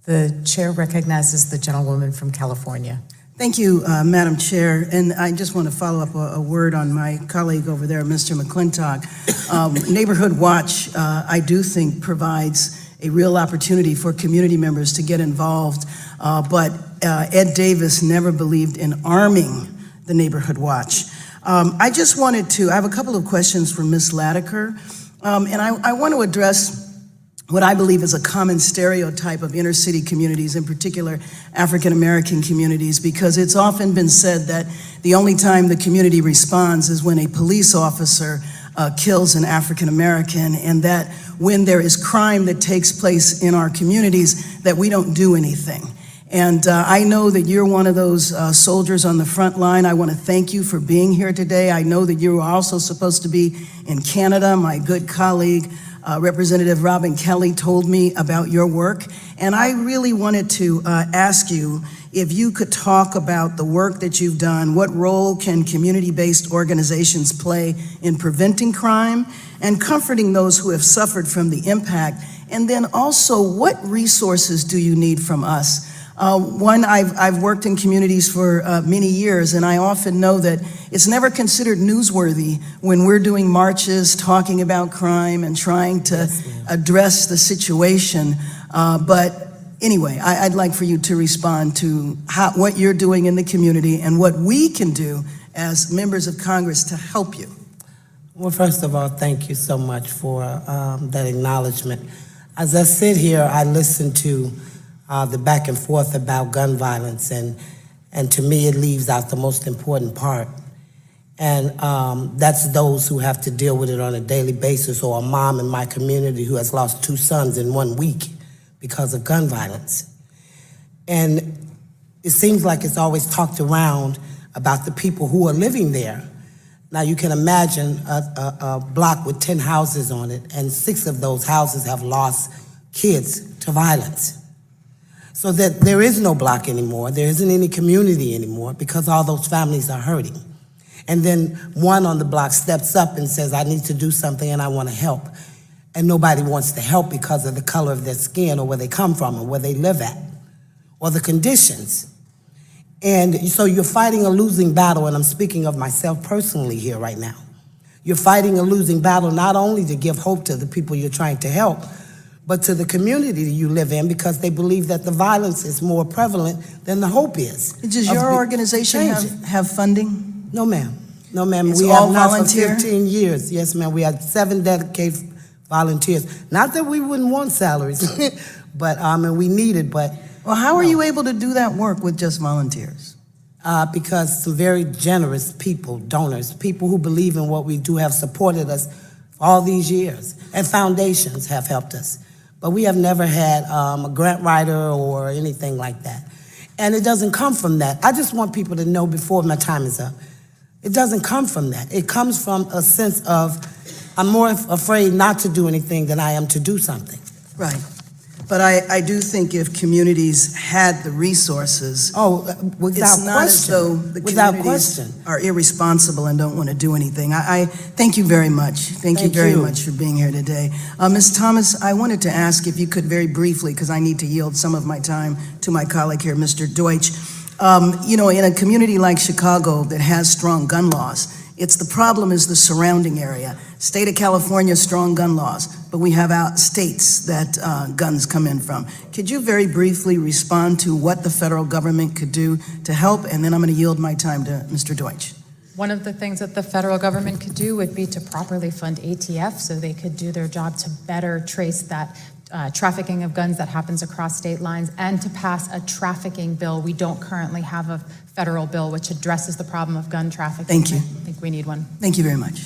The chair recognizes the gentlewoman from California. Thank you, Madam Chair. And I just want to follow up a word on my colleague over there, Mr. McClintock. Neighborhood Watch, I do think, provides a real opportunity for community members to get involved. But Ed Davis never believed in arming the Neighborhood Watch. I have a couple of questions for Ms. Latiker. And I want to address what I believe is a common stereotype of inner city communities, in particular African-American communities, because it's often been said that the only time the community responds is when a police officer kills an African-American, and that when there is crime that takes place in our communities, that we don't do anything. And I know that you're one of those soldiers on the front line. I want to thank you for being here today. I know that you are also supposed to be in Canada. My good colleague, Representative Robin Kelly, told me about your work. And I really wanted to ask you if you could talk about the work that you've done. What role can community-based organizations play in preventing crime and comforting those who have suffered from the impact? And then also, what resources do you need from us? I've worked in communities for many years, and I often know that it's never considered newsworthy when we're doing marches, talking about crime and trying to address the situation. But anyway, I'd like for you to respond to what you're doing in the community and what we can do as members of Congress to help you. Well, first of all, thank you so much for that acknowledgement. As I sit here, I listen to the back and forth about gun violence, and to me it leaves out the most important part, and that's those who have to deal with it on a daily basis, or a mom in my community who has lost 2 sons in 1 week because of gun violence. And it seems like it's always talked around about the people who are living there. Now you can imagine a block with 10 houses on it, and 6 of those houses have lost kids to violence. So that there is no block anymore, there isn't any community anymore, because all those families are hurting. And then one on the block steps up and says, I need to do something and I want to help. And nobody wants to help because of the color of their skin, or where they come from, or where they live at, or the conditions. And so you're fighting a losing battle, and I'm speaking of myself personally here right now. You're fighting a losing battle not only to give hope to the people you're trying to help, but to the community that you live in, because they believe that the violence is more prevalent than the hope is. Does your organization have funding? No, ma'am. No, ma'am. It's we all have not volunteer? for 15 years. Yes, ma'am. We had 7 dedicated volunteers. Not that we wouldn't want salaries, but and we need it. But well, how are you able to do that work with just volunteers? Because some very generous people, donors, people who believe in what we do, have supported us for all these years, and foundations have helped us. But we have never had a grant writer or anything like that. And it doesn't come from that. I just want people to know before my time is up, it doesn't come from that. It comes from a sense of, I'm more afraid not to do anything than I am to do something. Right. But I do think if communities had the resources, without it's not as though the communities are irresponsible and don't want to do anything. I thank you very much. Thank you very much for being here today. Ms. Thomas, I wanted to ask if you could very briefly, because I need to yield some of my time to my colleague here, Mr. Deutsch. You know, in a community like Chicago that has strong gun laws, the problem is the surrounding area. State of California, strong gun laws, but we have states that guns come in from. Could you very briefly respond to what the federal government could do to help? And then I'm going to yield my time to Mr. Deutsch. One of the things that the federal government could do would be to properly fund ATF so they could do their job to better trace that trafficking of guns that happens across state lines, and to pass a trafficking bill. We don't currently have a federal bill which addresses the problem of gun trafficking. Thank you. I think we need one. Thank you very much.